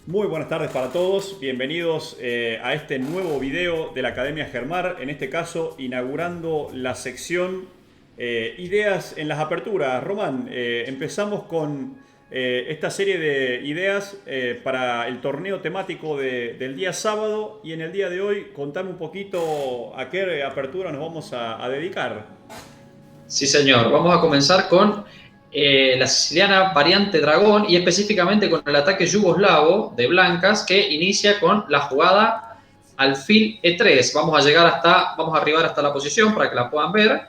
Muy buenas tardes para todos, bienvenidos a este nuevo video de la Academia Germar, en este caso inaugurando la sección Ideas en las aperturas. Román, empezamos con esta serie de ideas para el torneo temático del día sábado y en el día de hoy contame un poquito a qué apertura nos vamos a dedicar. Sí, señor. Vamos a comenzar con la siciliana variante dragón y específicamente con el ataque yugoslavo de blancas que inicia con la jugada alfil E3. Vamos a arribar hasta la posición para que la puedan ver.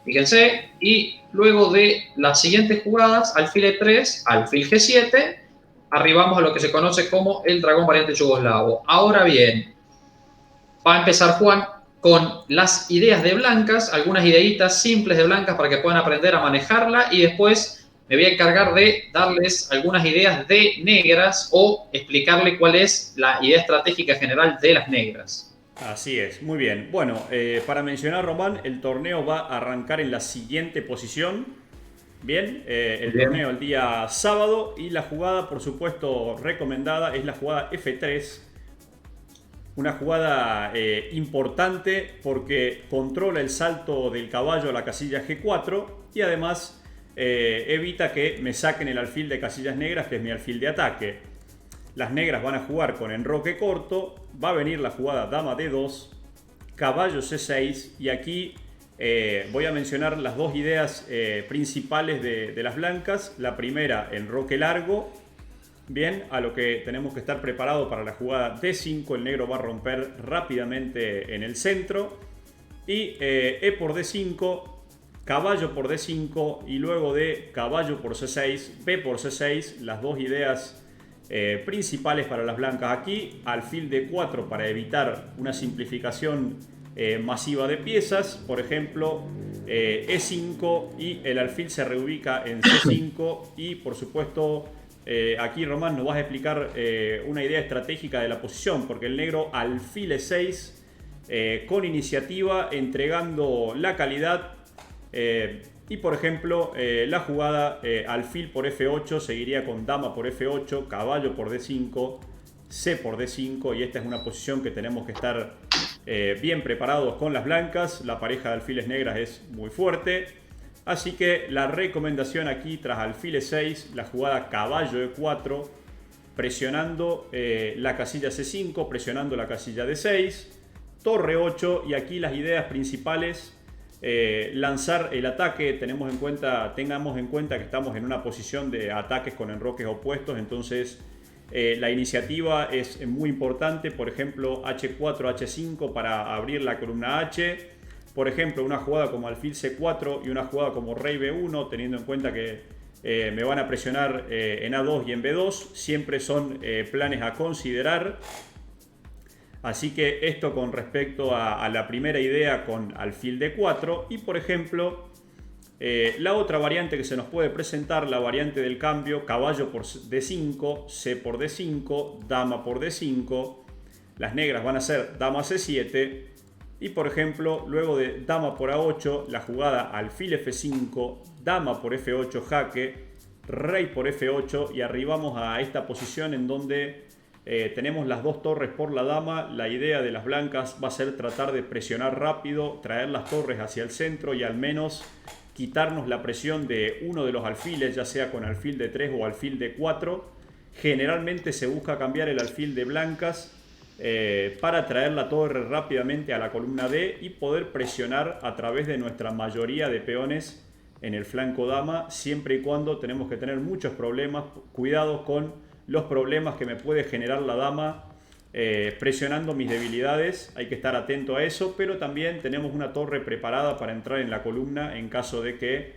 Fíjense. Y luego de las siguientes jugadas, alfil E3, alfil G7, arribamos a lo que se conoce como el dragón variante yugoslavo. Ahora bien, va a empezar Juan con las ideas de blancas, algunas ideitas simples de blancas para que puedan aprender a manejarla y después me voy a encargar de darles algunas ideas de negras o explicarle cuál es la idea estratégica general de las negras. Así es, muy bien. Bueno, para mencionar, Román, el torneo va a arrancar en la siguiente posición. Bien, Muy el torneo bien. el día sábado y la jugada, por supuesto, recomendada es la jugada F3. Una jugada importante porque controla el salto del caballo a la casilla G4 y además evita que me saquen el alfil de casillas negras, que es mi alfil de ataque. Las negras van a jugar con enroque corto, va a venir la jugada dama D2, caballo C6 y aquí voy a mencionar las dos ideas principales de las blancas. La primera, enroque largo. Bien, a lo que tenemos que estar preparados para la jugada D5. El negro va a romper rápidamente en el centro. Y E por D5, caballo por D5 y luego de caballo por C6, B por C6, las dos ideas principales para las blancas aquí. Alfil D4 para evitar una simplificación masiva de piezas. Por ejemplo, E5 y el alfil se reubica en C5 y por supuesto aquí Román nos vas a explicar una idea estratégica de la posición, porque el negro alfil E6 con iniciativa, entregando la calidad y por ejemplo la jugada alfil por F8 seguiría con dama por F8, caballo por D5, C por D5 y esta es una posición que tenemos que estar bien preparados con las blancas. La pareja de alfiles negras es muy fuerte. Así que la recomendación aquí tras alfil E6, la jugada caballo E4, presionando la casilla C5, presionando la casilla D6, torre 8 y aquí las ideas principales, lanzar el ataque. Tengamos en cuenta que estamos en una posición de ataques con enroques opuestos, entonces la iniciativa es muy importante. Por ejemplo, H4, H5 para abrir la columna H. Por ejemplo, una jugada como alfil C4 y una jugada como rey B1, teniendo en cuenta que me van a presionar en A2 y en B2, siempre son planes a considerar. Así que esto con respecto a la primera idea con alfil D4 y por ejemplo la otra variante que se nos puede presentar, la variante del cambio, caballo por D5, C por D5, dama por D5, las negras van a ser dama C7 y por ejemplo luego de dama por A8 la jugada alfil F5, dama por F8 jaque, rey por F8 y arribamos a esta posición en donde tenemos las dos torres por la dama. La idea de las blancas va a ser tratar de presionar rápido, traer las torres hacia el centro y al menos quitarnos la presión de uno de los alfiles, ya sea con alfil de 3 o alfil de 4. Generalmente se busca cambiar el alfil de blancas para traer la torre rápidamente a la columna D y poder presionar a través de nuestra mayoría de peones en el flanco dama, siempre y cuando tenemos que tener muchos problemas. Cuidado con los problemas que me puede generar la dama presionando mis debilidades, hay que estar atento a eso, pero también tenemos una torre preparada para entrar en la columna en caso de que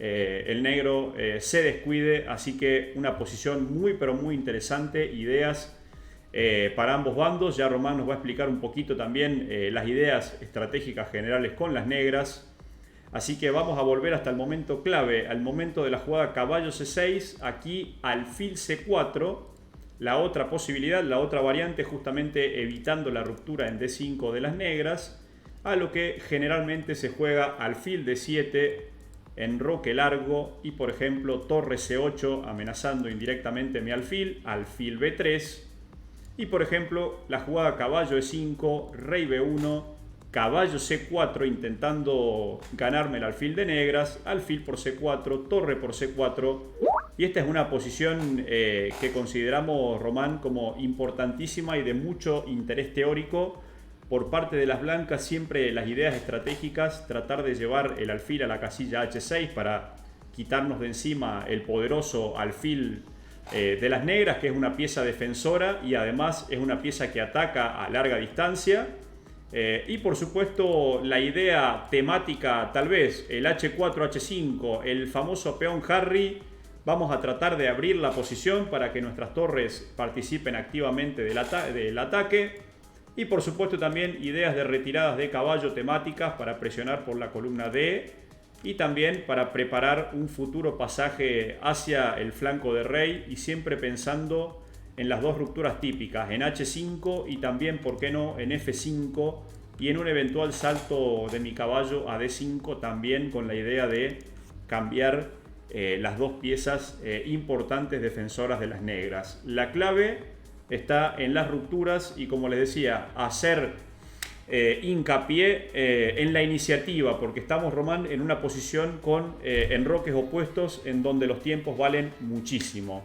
el negro se descuide, así que una posición muy pero muy interesante, ideas para ambos bandos. Ya Román nos va a explicar un poquito también las ideas estratégicas generales con las negras. Así que vamos a volver hasta el momento clave, al momento de la jugada caballo C6, aquí alfil C4, la otra posibilidad, la otra variante, justamente evitando la ruptura en D5 de las negras, a lo que generalmente se juega alfil D7, enroque largo y, por ejemplo, torre C8 amenazando indirectamente mi alfil, alfil B3. Y, por ejemplo, la jugada caballo E5, rey B1, caballo C4 intentando ganarme el alfil de negras, alfil por C4, torre por C4. Y esta es una posición que consideramos, Román, como importantísima y de mucho interés teórico por parte de las blancas. Siempre las ideas estratégicas, tratar de llevar el alfil a la casilla H6 para quitarnos de encima el poderoso alfil de las negras, que es una pieza defensora y además es una pieza que ataca a larga distancia. Y por supuesto la idea temática, tal vez el H4, H5, el famoso peón Harry. Vamos a tratar de abrir la posición para que nuestras torres participen activamente del ataque. Y por supuesto también ideas de retiradas de caballo temáticas para presionar por la columna D. Y también para preparar un futuro pasaje hacia el flanco de rey. Y siempre pensando en las dos rupturas típicas, en H5 y también, ¿por qué no?, en F5. Y en un eventual salto de mi caballo a D5 también con la idea de cambiar las dos piezas importantes defensoras de las negras. La clave está en las rupturas y, como les decía, hacer hincapié en la iniciativa, porque estamos, Román, en una posición con enroques opuestos en donde los tiempos valen muchísimo.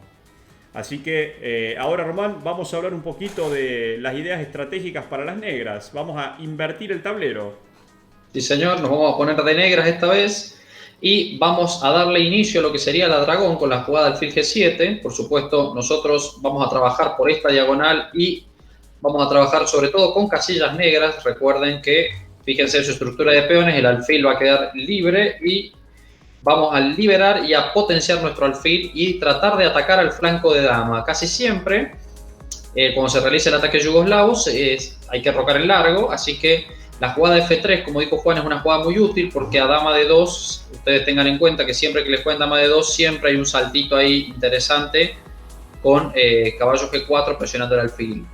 Así que ahora, Román, vamos a hablar un poquito de las ideas estratégicas para las negras. Vamos a invertir el tablero. Sí, señor, nos vamos a poner de negras esta vez. Y vamos a darle inicio a lo que sería la dragón con la jugada alfil G7. Por supuesto, nosotros vamos a trabajar por esta diagonal y vamos a trabajar sobre todo con casillas negras. Recuerden que, fíjense en su estructura de peones, el alfil va a quedar libre y vamos a liberar y a potenciar nuestro alfil y tratar de atacar al flanco de dama. Casi siempre, cuando se realiza el ataque yugoslavo, hay que rocar en largo, así que la jugada F3, como dijo Juan, es una jugada muy útil porque a dama de 2, ustedes tengan en cuenta que siempre que les jueguen dama de 2, siempre hay un saltito ahí interesante con caballo G4 presionando el alfil.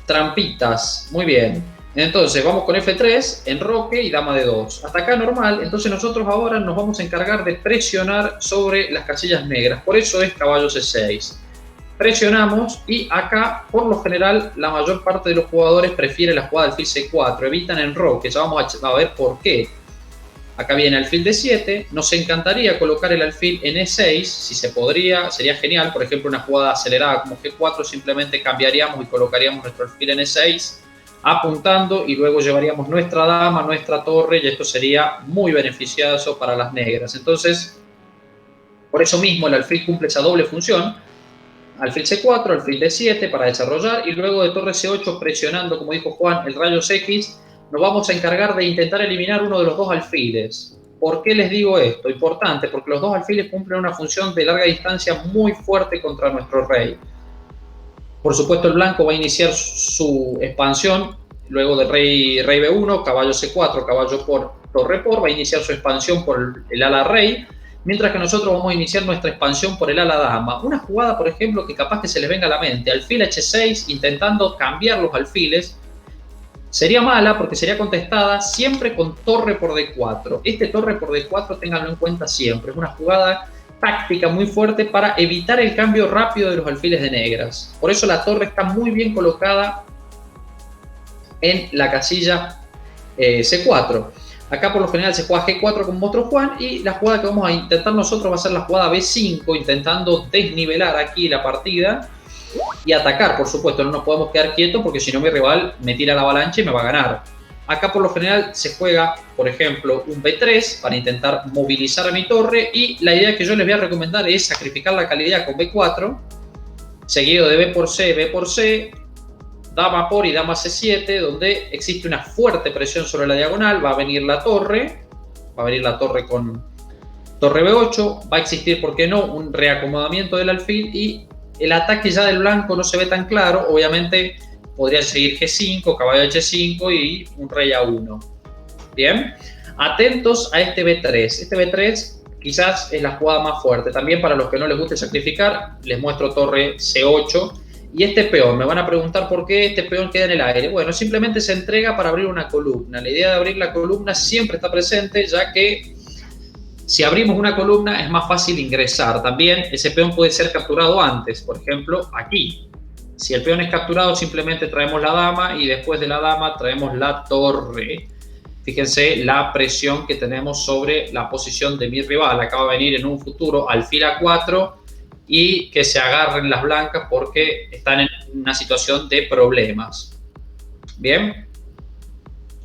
Trampitas, muy bien. Entonces vamos con F3, enroque y dama de 2. Hasta acá normal, entonces nosotros ahora nos vamos a encargar de presionar sobre las casillas negras. Por eso es caballo C6. Presionamos y acá, por lo general, la mayor parte de los jugadores prefiere la jugada alfil C4, evitan enroque, ya vamos a ver por qué. Acá viene alfil D7, nos encantaría colocar el alfil en E6, si se podría, sería genial. Por ejemplo, una jugada acelerada como G4, simplemente cambiaríamos y colocaríamos nuestro alfil en E6, apuntando, y luego llevaríamos nuestra dama, nuestra torre, y esto sería muy beneficioso para las negras. Entonces, por eso mismo el alfil cumple esa doble función. Alfil C4, alfil D7 para desarrollar, y luego de torre C8 presionando, como dijo Juan, el rayos X, nos vamos a encargar de intentar eliminar uno de los dos alfiles. ¿Por qué les digo esto? Importante, porque los dos alfiles cumplen una función de larga distancia muy fuerte contra nuestro rey. Por supuesto, el blanco va a iniciar su expansión luego de rey B1, caballo C4, caballo por, torre por, va a iniciar su expansión por el ala rey, mientras que nosotros vamos a iniciar nuestra expansión por el ala dama. Una jugada, por ejemplo, que capaz que se les venga a la mente, alfil H6, intentando cambiar los alfiles, sería mala porque sería contestada siempre con torre por D4. Este torre por D4, ténganlo en cuenta siempre, es una jugada táctica muy fuerte para evitar el cambio rápido de los alfiles de negras. Por eso la torre está muy bien colocada en la casilla C4. Acá por lo general se juega G4 como mostró Juan, y la jugada que vamos a intentar nosotros va a ser la jugada B5, intentando desnivelar aquí la partida y atacar, por supuesto. No nos podemos quedar quietos porque si no mi rival me tira la avalancha y me va a ganar. Acá por lo general se juega, por ejemplo, un B3 para intentar movilizar a mi torre, y la idea que yo les voy a recomendar es sacrificar la calidad con B4, seguido de B por C, dama por y dama C7, donde existe una fuerte presión sobre la diagonal. Va a venir la torre con torre B8, va a existir, ¿por qué no?, un reacomodamiento del alfil, y el ataque ya del blanco no se ve tan claro. Obviamente podría seguir G5, caballo H5 y un rey A1. Bien, atentos a este B3. Este B3 quizás es la jugada más fuerte. También para los que no les guste sacrificar, les muestro torre C8. Y este peón, me van a preguntar por qué este peón queda en el aire. Bueno, simplemente se entrega para abrir una columna. La idea de abrir la columna siempre está presente, ya que Si abrimos una columna es más fácil ingresar. También ese peón puede ser capturado antes, por ejemplo, aquí. Si el peón es capturado, simplemente traemos la dama y después de la dama traemos la torre. Fíjense la presión que tenemos sobre la posición de mi rival. Acaba de venir en un futuro alfil a4 y que se agarren las blancas porque están en una situación de problemas. Bien.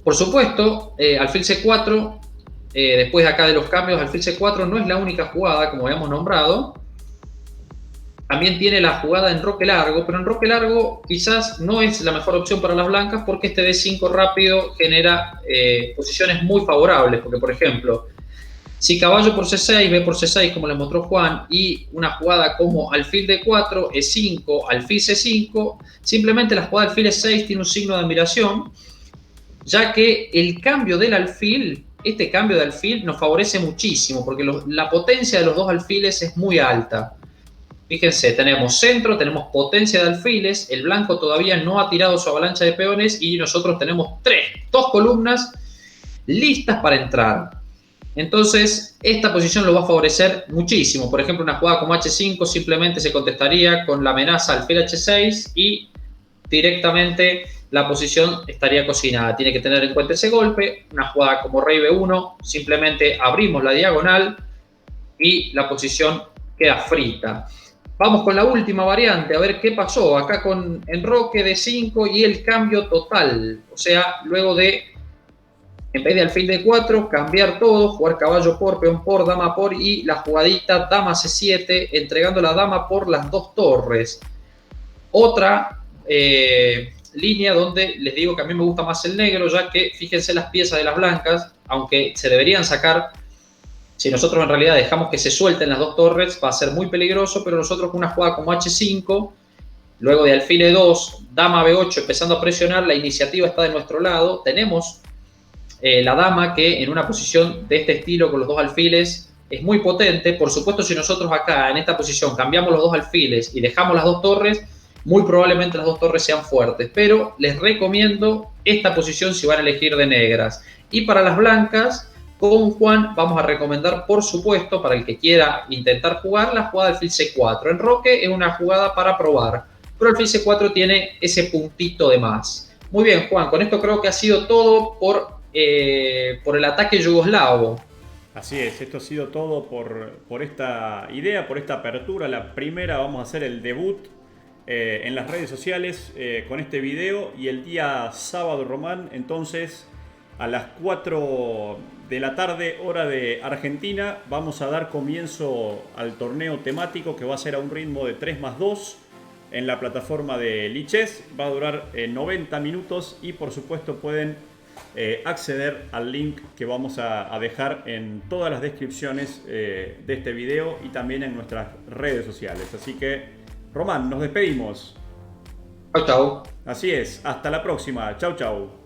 Por supuesto, alfil c4, después de acá de los cambios, alfil c4 no es la única jugada, como habíamos nombrado. También tiene la jugada en roque largo, pero en roque largo quizás no es la mejor opción para las blancas porque este d5 rápido genera posiciones muy favorables. Porque, por ejemplo, si caballo por c6, b por c6, como les mostró Juan, y una jugada como alfil d4, e5, alfil c5, simplemente la jugada alfil e6 tiene un signo de admiración, ya que el cambio del alfil, este cambio de alfil nos favorece muchísimo porque la potencia de los dos alfiles es muy alta. Fíjense, tenemos centro, tenemos potencia de alfiles, el blanco todavía no ha tirado su avalancha de peones y nosotros tenemos dos columnas listas para entrar. Entonces, esta posición lo va a favorecer muchísimo. Por ejemplo, una jugada como h5 simplemente se contestaría con la amenaza alfil h6 y directamente la posición estaría cocinada. Tiene que tener en cuenta ese golpe. Una jugada como rey b1, simplemente abrimos la diagonal y la posición queda frita. Vamos con la última variante, a ver qué pasó acá con enroque de 5 y el cambio total. O sea, luego de, en vez de alfil de 4, cambiar todo, jugar caballo por, peón por, dama por y la jugadita dama c7, entregando la dama por las dos torres. Otra línea donde les digo que a mí me gusta más el negro, ya que fíjense las piezas de las blancas, aunque se deberían sacar. Si nosotros en realidad dejamos que se suelten las dos torres, va a ser muy peligroso, pero nosotros con una jugada como h5, luego de alfil e2, dama b8, empezando a presionar, la iniciativa está de nuestro lado. Tenemos la dama que en una posición de este estilo con los dos alfiles es muy potente. Por supuesto, si nosotros acá en esta posición cambiamos los dos alfiles y dejamos las dos torres, muy probablemente las dos torres sean fuertes, pero les recomiendo esta posición si van a elegir de negras. Y para las blancas, con Juan vamos a recomendar, por supuesto, para el que quiera intentar jugar, la jugada alfil c4. Enroque es una jugada para probar, pero alfil c4 tiene ese puntito de más. Muy bien, Juan, con esto creo que ha sido todo por el ataque yugoslavo. Así es, esto ha sido todo por esta idea, por esta apertura. La primera, vamos a hacer el debut en las redes sociales con este video. Y el día sábado, Román, entonces a las 4 de la tarde, hora de Argentina, vamos a dar comienzo al torneo temático que va a ser a un ritmo de 3+2 en la plataforma de Lichess. Va a durar 90 minutos y por supuesto pueden acceder al link que vamos a dejar en todas las descripciones de este video y también en nuestras redes sociales. Así que, Román, nos despedimos. Chau, chau. Así es, hasta la próxima. Chau, chau.